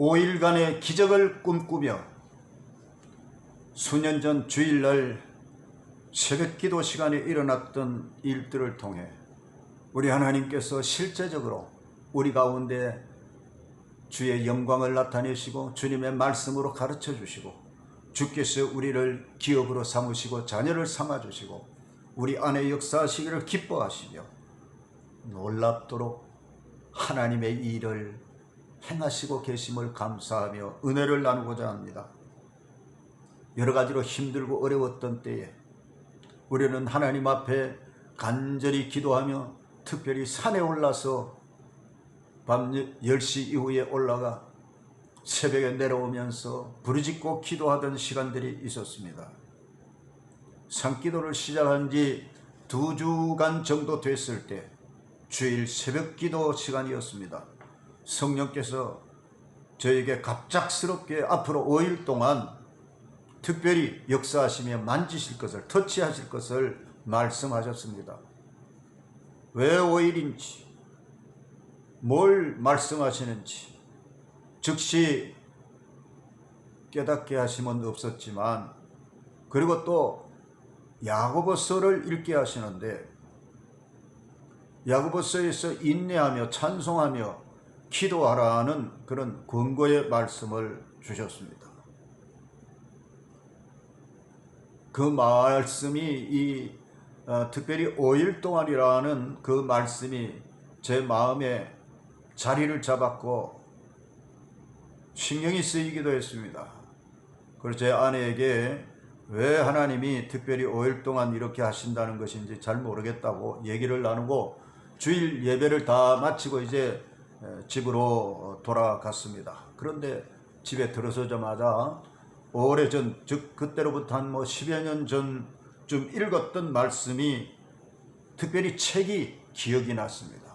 5일간의 기적을 꿈꾸며 수년 전 주일날 새벽 기도 시간에 일어났던 일들을 통해 우리 하나님께서 실제적으로 우리 가운데 주의 영광을 나타내시고 주님의 말씀으로 가르쳐 주시고 주께서 우리를 기업으로 삼으시고 자녀를 삼아주시고 우리 안에 역사하시기를 기뻐하시며 놀랍도록 하나님의 일을 행하시고 계심을 감사하며 은혜를 나누고자 합니다. 여러 가지로 힘들고 어려웠던 때에 우리는 하나님 앞에 간절히 기도하며 특별히 산에 올라서 밤 10시 이후에 올라가 새벽에 내려오면서 부르짖고 기도하던 시간들이 있었습니다. 산기도를 시작한 지 2주간 정도 됐을 때 주일 새벽 기도 시간이었습니다. 성령께서 저에게 갑작스럽게 앞으로 5일 동안 특별히 역사하시며 만지실 것을, 터치하실 것을 말씀하셨습니다. 왜 5일인지, 뭘 말씀하시는지 즉시 깨닫게 하심은 없었지만, 그리고 또 야고보서를 읽게 하시는데 야고보서에서 인내하며 찬송하며 기도하라는 그런 권고의 말씀을 주셨습니다. 그 말씀이 특별히 5일 동안이라는 그 말씀이 제 마음에 자리를 잡았고 신경이 쓰이기도 했습니다. 그래서 제 아내에게 왜 하나님이 특별히 5일 동안 이렇게 하신다는 것인지 잘 모르겠다고 얘기를 나누고 주일 예배를 다 마치고 이제 집으로 돌아갔습니다. 그런데 집에 들어서자마자 오래전, 즉 그때로부터 한 10여 년 전쯤 읽었던 말씀이 특별히 책이 기억이 났습니다.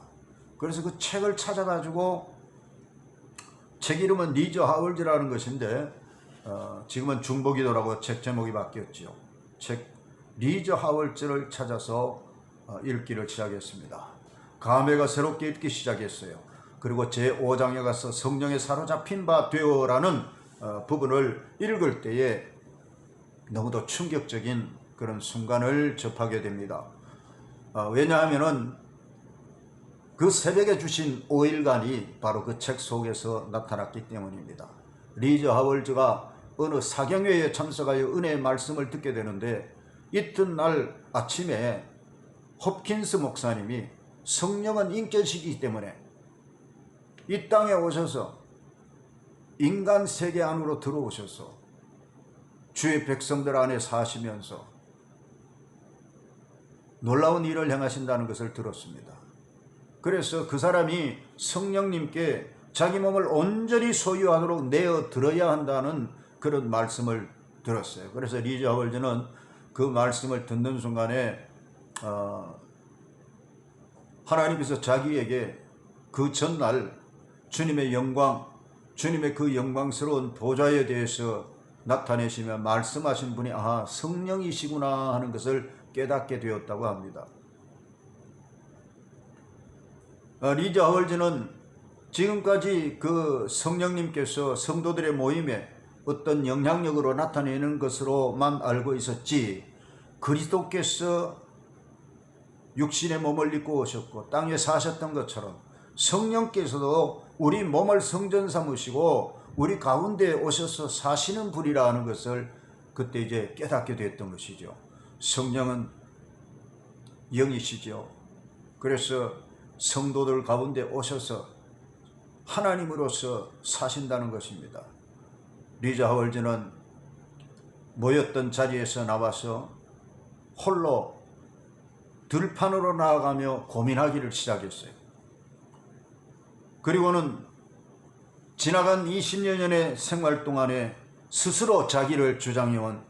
그래서 그 책을 찾아가지고, 책 이름은 리저 하월즈라는 것인데 지금은 중보기도라고 책 제목이 바뀌었죠. 책 리저 하월즈를 찾아서 읽기를 시작했습니다. 감회가 새롭게 읽기 시작했어요. 그리고 제5장에 가서 성령에 사로잡힌 바 되어라는 부분을 읽을 때에 너무도 충격적인 그런 순간을 접하게 됩니다. 왜냐하면은 그 새벽에 주신 5일간이 바로 그 책 속에서 나타났기 때문입니다. 리저 하월즈가 어느 사경회에 참석하여 은혜의 말씀을 듣게 되는데, 이튿날 아침에 홉킨스 목사님이 성령은 인격이기 때문에 이 땅에 오셔서 인간 세계 안으로 들어오셔서 주의 백성들 안에 사시면서 놀라운 일을 행하신다는 것을 들었습니다. 그래서 그 사람이 성령님께 자기 몸을 온전히 소유하도록 내어 들어야 한다는 그런 말씀을 들었어요. 그래서 리저 하월즈는 그 말씀을 듣는 순간에 하나님께서 자기에게 그 전날 주님의 영광, 주님의 그 영광스러운 보좌에 대해서 나타내시며 말씀하신 분이 성령이시구나 하는 것을 깨닫게 되었다고 합니다. 리저 하월즈는 지금까지 그 성령님께서 성도들의 모임에 어떤 영향력으로 나타내는 것으로만 알고 있었지, 그리스도께서 육신의 몸을 입고 오셨고 땅에 사셨던 것처럼 성령께서도 우리 몸을 성전 삼으시고 우리 가운데 오셔서 사시는 분이라는 것을 그때 이제 깨닫게 됐던 것이죠. 성령은 영이시죠. 그래서 성도들 가운데 오셔서 하나님으로서 사신다는 것입니다. 리저 하월즈는 모였던 자리에서 나와서 홀로 들판으로 나아가며 고민하기를 시작했어요. 그리고는 지나간 20여 년의 생활 동안에 스스로 자기를 주장해온,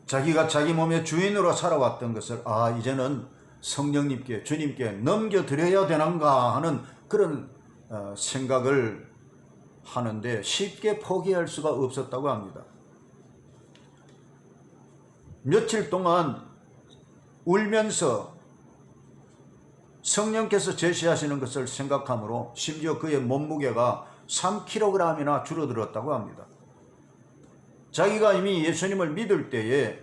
자기가 자기 몸의 주인으로 살아왔던 것을 이제는 성령님께, 주님께 넘겨드려야 되는가 하는 그런 생각을 하는데 쉽게 포기할 수가 없었다고 합니다. 며칠 동안 울면서 성령께서 제시하시는 것을 생각하므로 심지어 그의 몸무게가 3kg이나 줄어들었다고 합니다. 자기가 이미 예수님을 믿을 때에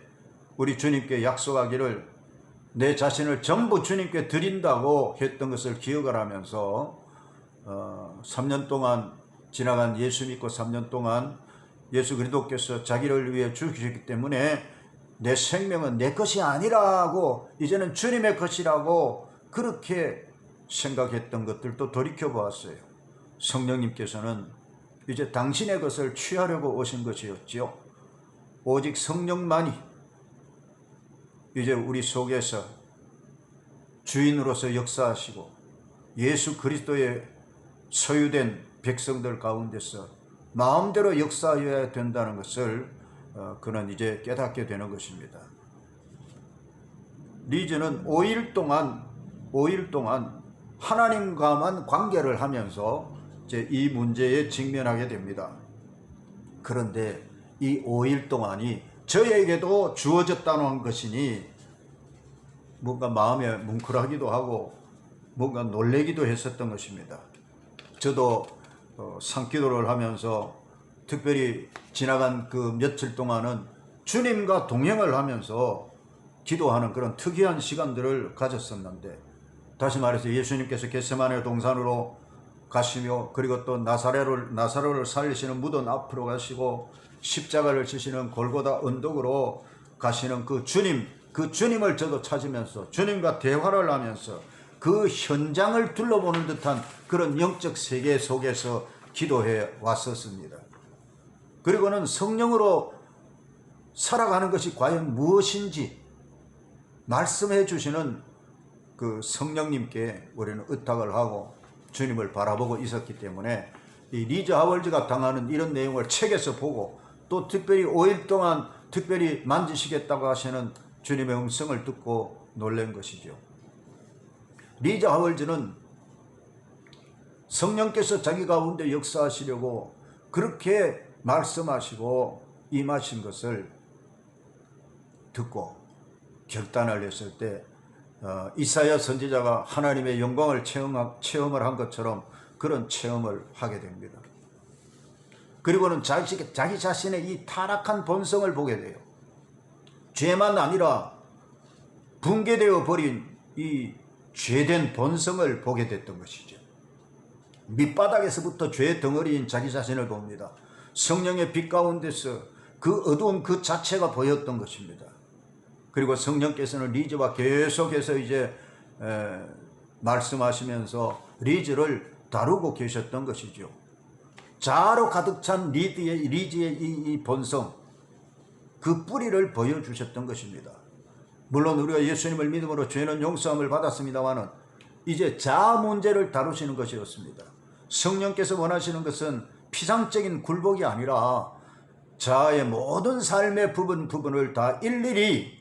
우리 주님께 약속하기를 내 자신을 전부 주님께 드린다고 했던 것을 기억을 하면서 3년 동안 지나간 예수 믿고 3년 동안 예수 그리스도께서 자기를 위해 죽으셨기 때문에 내 생명은 내 것이 아니라고 이제는 주님의 것이라고 그렇게 생각했던 것들도 돌이켜보았어요. 성령님께서는 이제 당신의 것을 취하려고 오신 것이었지요. 오직 성령만이 이제 우리 속에서 주인으로서 역사하시고 예수 그리스도의 소유된 백성들 가운데서 마음대로 역사해야 된다는 것을 그는 이제 깨닫게 되는 것입니다. 리즈는 5일 동안 하나님과만 관계를 하면서 이제 이 문제에 직면하게 됩니다. 그런데 이 5일 동안이 저에게도 주어졌다는 것이니 뭔가 마음에 뭉클하기도 하고 뭔가 놀래기도 했었던 것입니다. 저도 산기도를 하면서 특별히 지나간 그 며칠 동안은 주님과 동행을 하면서 기도하는 그런 특이한 시간들을 가졌었는데, 다시 말해서 예수님께서 겟세마네 동산으로 가시며 그리고 또 나사로를 살리시는 무덤 앞으로 가시고 십자가를 지시는 골고다 언덕으로 가시는 그 주님을 저도 찾으면서 주님과 대화를 하면서 그 현장을 둘러보는 듯한 그런 영적 세계 속에서 기도해 왔었습니다. 그리고는 성령으로 살아가는 것이 과연 무엇인지 말씀해 주시는 그 성령님께 우리는 의탁을 하고 주님을 바라보고 있었기 때문에 이 리즈 하월즈가 당하는 이런 내용을 책에서 보고 또 특별히 5일 동안 특별히 만지시겠다고 하시는 주님의 음성을 듣고 놀란 것이죠. 리즈 하월즈는 성령께서 자기 가운데 역사하시려고 그렇게 말씀하시고 임하신 것을 듣고 결단을 했을 때 이사야 선지자가 하나님의 영광을 체험을 한 것처럼 그런 체험을 하게 됩니다. 그리고는 자기 자신의 이 타락한 본성을 보게 돼요. 죄만 아니라 붕괴되어 버린 이 죄된 본성을 보게 됐던 것이죠. 밑바닥에서부터 죄 덩어리인 자기 자신을 봅니다. 성령의 빛 가운데서 그 어두움 그 자체가 보였던 것입니다. 그리고 성령께서는 리즈와 계속해서 이제 말씀하시면서 리즈를 다루고 계셨던 것이죠. 자아로 가득 찬 리즈의 이 본성, 그 뿌리를 보여주셨던 것입니다. 물론 우리가 예수님을 믿음으로 죄는 용서함을 받았습니다마는 이제 자아 문제를 다루시는 것이었습니다. 성령께서 원하시는 것은 피상적인 굴복이 아니라 자아의 모든 삶의 부분을 다 일일이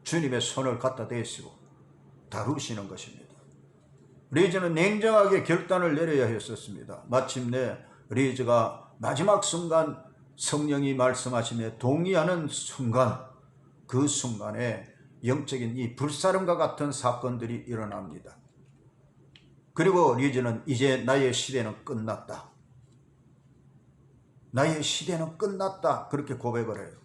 주님의 손을 갖다 대시고 다루시는 것입니다. 리즈는 냉정하게 결단을 내려야 했었습니다. 마침내 리즈가 마지막 순간 성령이 말씀하심에 동의하는 순간, 그 순간에 영적인 이 불사름과 같은 사건들이 일어납니다. 그리고 리즈는 이제 나의 시대는 끝났다. 나의 시대는 끝났다. 그렇게 고백을 해요.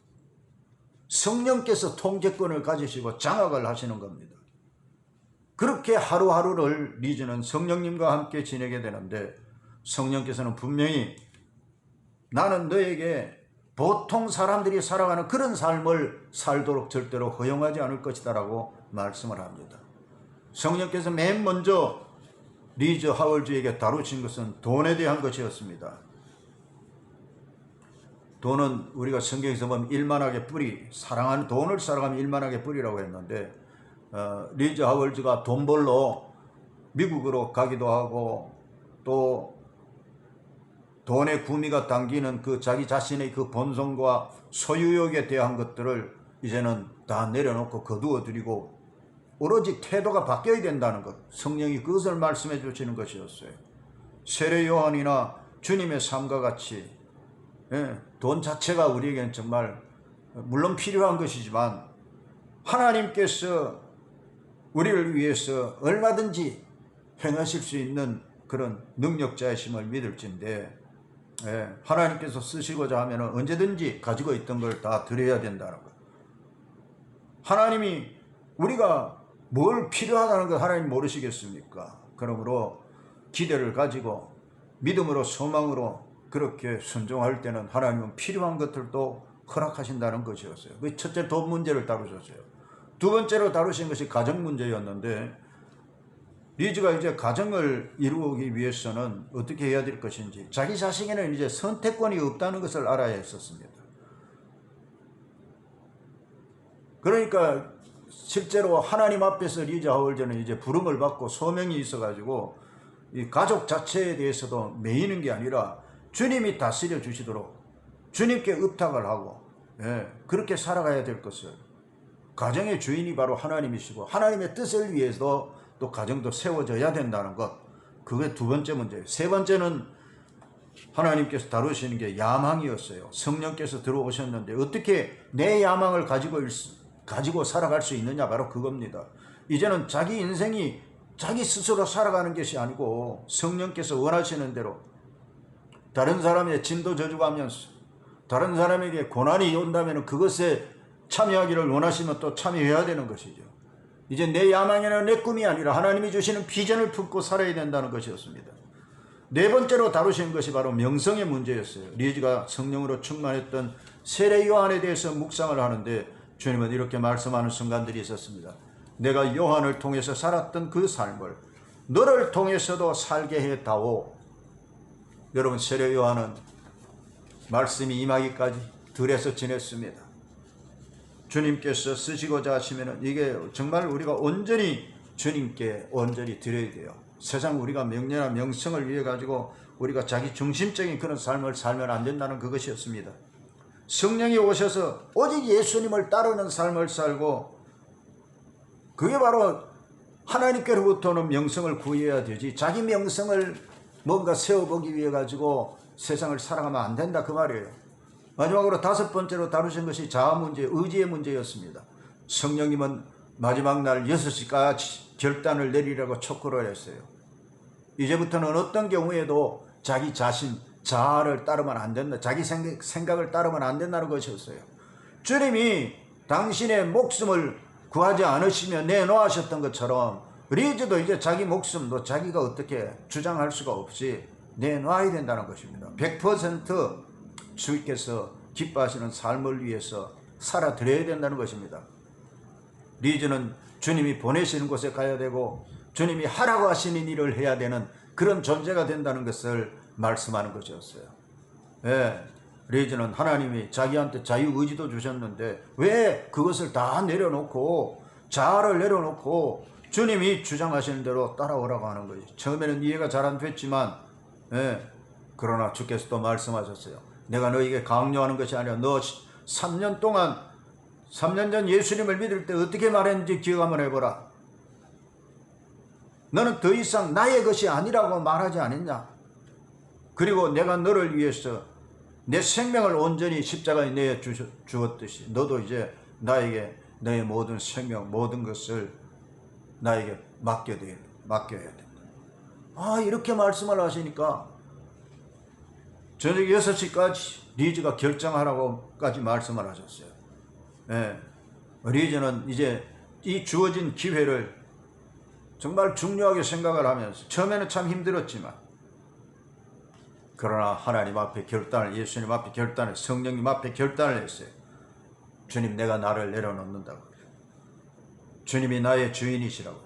성령께서 통제권을 가지시고 장악을 하시는 겁니다. 그렇게 하루하루를 리즈는 성령님과 함께 지내게 되는데 성령께서는 분명히 나는 너에게 보통 사람들이 살아가는 그런 삶을 살도록 절대로 허용하지 않을 것이다 라고 말씀을 합니다. 성령께서 맨 먼저 리즈 하월즈에게 다루신 것은 돈에 대한 것이었습니다. 돈은 우리가 성경에서 보면 일만하게 뿌리, 돈을 사랑하면 일만하게 뿌리라고 했는데 리즈 하월즈가 돈 벌러 미국으로 가기도 하고 또 돈의 구미가 당기는 그 자기 자신의 그 본성과 소유욕에 대한 것들을 이제는 다 내려놓고 거두어 드리고 오로지 태도가 바뀌어야 된다는 것, 성령이 그것을 말씀해 주시는 것이었어요. 세례 요한이나 주님의 삶과 같이 돈 자체가 우리에게는 정말 물론 필요한 것이지만 하나님께서 우리를 위해서 얼마든지 행하실 수 있는 그런 능력자이심을 믿을진데, 하나님께서 쓰시고자 하면 언제든지 가지고 있던 걸 다 드려야 된다는 것. 하나님이 우리가 뭘 필요하다는 걸 하나님 모르시겠습니까? 그러므로 기대를 가지고 믿음으로 소망으로 그렇게 순종할 때는 하나님은 필요한 것들도 허락하신다는 것이었어요. 그 첫째 돈 문제를 다루셨어요. 두 번째로 다루신 것이 가정 문제였는데, 리즈가 이제 가정을 이루기 위해서는 어떻게 해야 될 것인지, 자기 자신에는 이제 선택권이 없다는 것을 알아야 했었습니다. 그러니까 실제로 하나님 앞에서 리즈 하월드는 이제 부름을 받고 소명이 있어가지고 이 가족 자체에 대해서도 매이는 게 아니라 주님이 다스려 주시도록 주님께 의탁을 하고, 그렇게 살아가야 될 것을, 가정의 주인이 바로 하나님이시고 하나님의 뜻을 위해서 또 가정도 세워져야 된다는 것, 그게 두 번째 문제예요. 세 번째는 하나님께서 다루시는 게 야망이었어요. 성령께서 들어오셨는데 어떻게 내 야망을 가지고 살아갈 수 있느냐, 바로 그겁니다. 이제는 자기 인생이 자기 스스로 살아가는 것이 아니고 성령께서 원하시는 대로 다른 사람의 진도 저주가면서 다른 사람에게 고난이 온다면 그것에 참여하기를 원하시면 또 참여해야 되는 것이죠. 이제 내 야망이나 내 꿈이 아니라 하나님이 주시는 비전을 품고 살아야 된다는 것이었습니다. 네 번째로 다루신 것이 바로 명성의 문제였어요. 리즈가 성령으로 충만했던 세례 요한에 대해서 묵상을 하는데 주님은 이렇게 말씀하는 순간들이 있었습니다. 내가 요한을 통해서 살았던 그 삶을 너를 통해서도 살게 해다오. 여러분, 세례 요한은 말씀이 임하기까지 들에서 지냈습니다. 주님께서 쓰시고자 하시면 이게 정말 우리가 온전히 주님께 온전히 드려야 돼요. 세상 우리가 명예나 명성을 위해 가지고 우리가 자기 중심적인 그런 삶을 살면 안 된다는 그것이었습니다. 성령이 오셔서 오직 예수님을 따르는 삶을 살고, 그게 바로 하나님께로부터는 명성을 구해야 되지, 자기 명성을 뭔가 세워보기 위해 가지고 세상을 살아가면 안 된다, 그 말이에요. 마지막으로 다섯 번째로 다루신 것이 자아 문제, 의지의 문제였습니다. 성령님은 마지막 날 6시까지 결단을 내리라고 촉구를 했어요. 이제부터는 어떤 경우에도 자기 자신, 자아를 따르면 안 된다, 자기 생각을 따르면 안 된다는 것이었어요. 주님이 당신의 목숨을 구하지 않으시며 내놓으셨던 것처럼 리즈도 이제 자기 목숨도 자기가 어떻게 주장할 수가 없이 내놔야 된다는 것입니다. 100% 주께서 기뻐하시는 삶을 위해서 살아드려야 된다는 것입니다. 리즈는 주님이 보내시는 곳에 가야 되고 주님이 하라고 하시는 일을 해야 되는 그런 존재가 된다는 것을 말씀하는 것이었어요. 리즈는 하나님이 자기한테 자유의지도 주셨는데 왜 그것을 다 내려놓고, 자아를 내려놓고 주님이 주장하시는 대로 따라오라고 하는 거지. 처음에는 이해가 잘 안 됐지만, 그러나 주께서 또 말씀하셨어요. 내가 너에게 강요하는 것이 아니라 너 3년 전 예수님을 믿을 때 어떻게 말했는지 기억 한번 해보라. 너는 더 이상 나의 것이 아니라고 말하지 않았냐. 그리고 내가 너를 위해서 내 생명을 온전히 십자가에 내어 주었듯이 너도 이제 나에게 너의 모든 생명, 모든 것을 나에게 맡겨야 된다. 이렇게 말씀을 하시니까 저녁 6시까지 리즈가 결정하라고까지 말씀을 하셨어요. 리즈는 이제 이 주어진 기회를 정말 중요하게 생각을 하면서, 처음에는 참 힘들었지만, 그러나 하나님 앞에 결단을, 예수님 앞에 결단을, 성령님 앞에 결단을 했어요. 주님, 내가 나를 내려놓는다고. 주님이 나의 주인이시라고.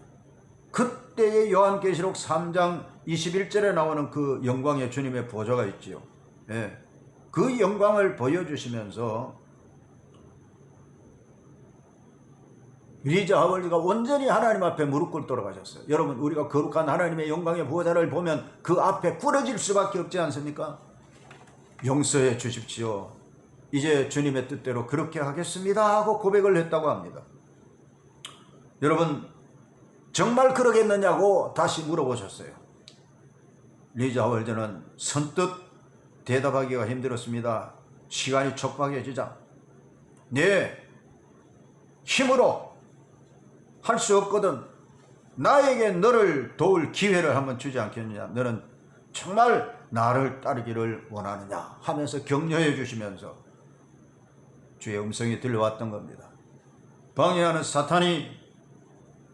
그때의 요한계시록 3장 21절에 나오는 그 영광의 주님의 보좌가 있지요. 그 영광을 보여주시면서 리즈 하월드가 온전히 하나님 앞에 무릎 꿇도록 하셨어요. 여러분, 우리가 거룩한 하나님의 영광의 보좌를 보면 그 앞에 꿇어질 수밖에 없지 않습니까? 용서해 주십시오. 이제 주님의 뜻대로 그렇게 하겠습니다 하고 고백을 했다고 합니다. 여러분, 정말 그러겠느냐고 다시 물어보셨어요. 리즈 하월드는 선뜻 대답하기가 힘들었습니다. 시간이 촉박해지자 내 힘으로 할 수 없거든. 나에게 너를 도울 기회를 한번 주지 않겠느냐. 너는 정말 나를 따르기를 원하느냐 하면서 격려해 주시면서 주의 음성이 들려왔던 겁니다. 방해하는 사탄이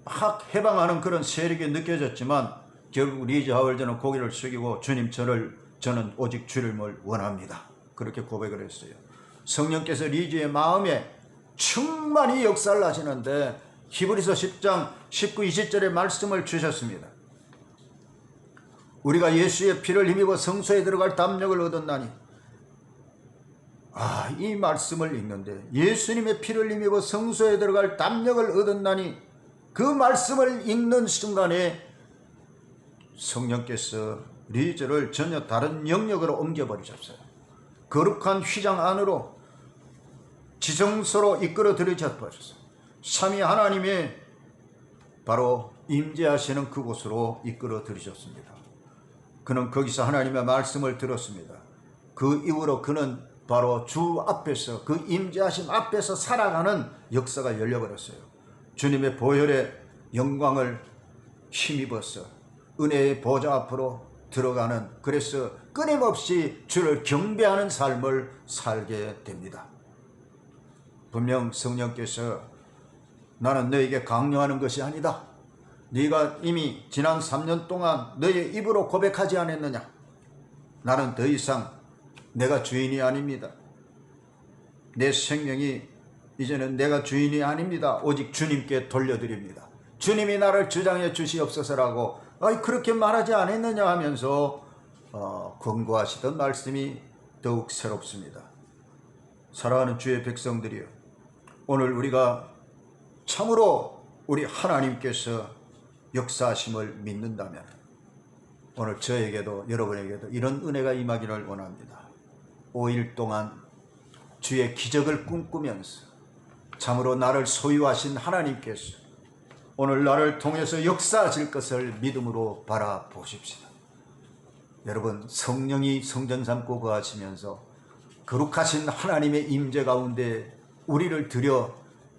막 해방하는 그런 세력이 느껴졌지만 결국 리즈 하월드는 고개를 숙이고 주님, 저는 오직 주님을 원합니다. 그렇게 고백을 했어요. 성령께서 리즈의 마음에 충만히 역사를 하시는데 히브리서 10장 19, 20절의 말씀을 주셨습니다. 우리가 예수의 피를 힘입어 성소에 들어갈 담력을 얻었나니, 이 말씀을 읽는데 예수님의 피를 힘입어 성소에 들어갈 담력을 얻었나니, 그 말씀을 읽는 순간에 성령께서 리즈를 전혀 다른 영역으로 옮겨버리셨어요. 거룩한 휘장 안으로 지성소로 이끌어 들이셨어요. 삼위 하나님의 바로 임재하시는 그곳으로 이끌어 들이셨습니다. 그는 거기서 하나님의 말씀을 들었습니다. 그 이후로 그는 바로 주 앞에서, 그 임재하심 앞에서 살아가는 역사가 열려버렸어요. 주님의 보혈의 영광을 힘입어서 은혜의 보좌 앞으로 들어가는, 그래서 끊임없이 주를 경배하는 삶을 살게 됩니다. 분명 성령께서 나는 너에게 강요하는 것이 아니다. 네가 이미 지난 3년 동안 너의 입으로 고백하지 않았느냐. 나는 더 이상 내가 주인이 아닙니다. 내 생명이 이제는 내가 주인이 아닙니다. 오직 주님께 돌려드립니다. 주님이 나를 주장해 주시옵소서라고 그렇게 말하지 않았느냐 하면서 권고하시던 말씀이 더욱 새롭습니다. 사랑하는 주의 백성들이여, 오늘 우리가 참으로 우리 하나님께서 역사하심을 믿는다면 오늘 저에게도 여러분에게도 이런 은혜가 임하기를 원합니다. 5일 동안 주의 기적을 꿈꾸면서 참으로 나를 소유하신 하나님께서 오늘 나를 통해서 역사하실 것을 믿음으로 바라보십시다. 여러분, 성령이 성전 삼고 거하시면서 거룩하신 하나님의 임재 가운데 우리를 들여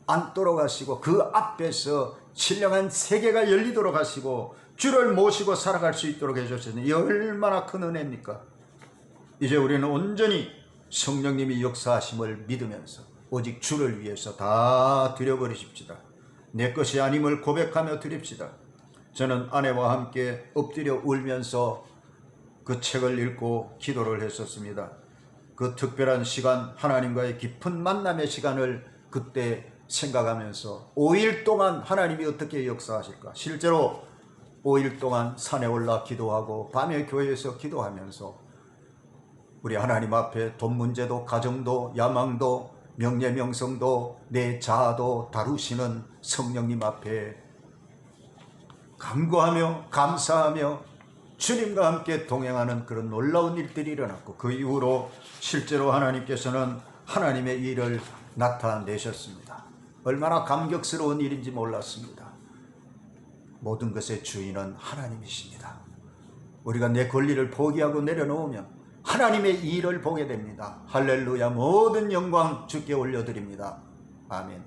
앉도록 하시고 그 앞에서 신령한 세계가 열리도록 하시고 주를 모시고 살아갈 수 있도록 해주셨으니 얼마나 큰 은혜입니까? 이제 우리는 온전히 성령님이 역사하심을 믿으면서 오직 주를 위해서 다 드려버리십시다. 내 것이 아님을 고백하며 드립시다. 저는 아내와 함께 엎드려 울면서 그 책을 읽고 기도를 했었습니다. 그 특별한 시간, 하나님과의 깊은 만남의 시간을 그때 생각하면서 5일 동안 하나님이 어떻게 역사하실까. 실제로 5일 동안 산에 올라 기도하고 밤에 교회에서 기도하면서 우리 하나님 앞에 돈 문제도, 가정도, 야망도, 명예명성도, 내 자아도 다루시는 성령님 앞에 간구하며 감사하며 주님과 함께 동행하는 그런 놀라운 일들이 일어났고, 그 이후로 실제로 하나님께서는 하나님의 일을 나타내셨습니다. 얼마나 감격스러운 일인지 몰랐습니다. 모든 것의 주인은 하나님이십니다. 우리가 내 권리를 포기하고 내려놓으면 하나님의 일을 보게 됩니다. 할렐루야. 모든 영광 주께 올려드립니다. 아멘.